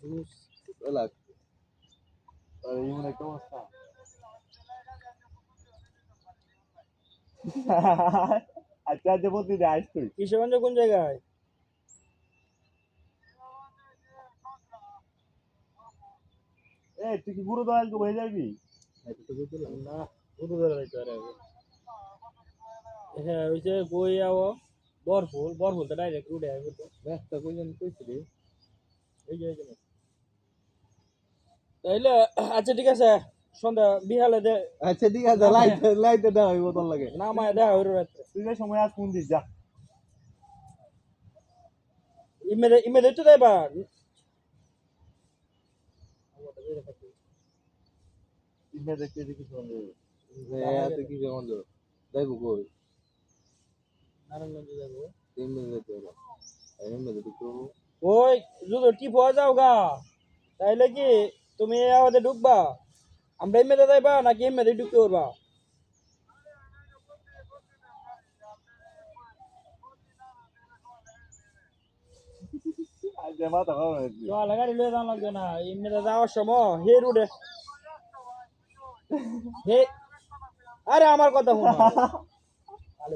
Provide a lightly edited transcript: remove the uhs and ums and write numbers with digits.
লাগ আর এমন একটা অবস্থা আচ্ছা আচ্ছা বলতে দে আইস তুই কিশোরগঞ্জ কোন জায়গায়? এ তুই কি গুরু দয়াল তো হয়ে যাবি না বুঝতে পারলাই তো আরে হ্যাঁ ওই যে বই আও বরফুল তো ডাইরেক্ট রুটে আইবো তো ব্যস্ত কইলেন কইছিলি এই যে তাইলে আচ্ছা ঠিক আছে সন্ধ্যা বিহালে দে আচ্ছা ঠিক আছে লাইতে লাইতে দেওয়া হইব তোর লাগে নামায় দেখা হইল রাত্রে তুই যে সময় আজ ফোন দিস যা ইমেদে তো দেবা ইমে দেখতে দেখি ফোন দেবে এত কি কেমন যাইব কই নারায়ণগঞ্জ যাবো ইমে যেতে হবে ইমে যেতে তো ওই যদি টিপ হয়ে যাও গা তাইলে কি তুমি আমাদের ঢুকবা আমরা ইমেদে যাইবা নাকি ইমেদে ঢুকতে পারবা আজ মাথা খাওয়া হয়েছে তো গাড়ি লয়ে যাওয়া লাগবে না ইমেদে যাওয়ার সময় হে রুটে হে আরে আমার কথা শোনো তাহলে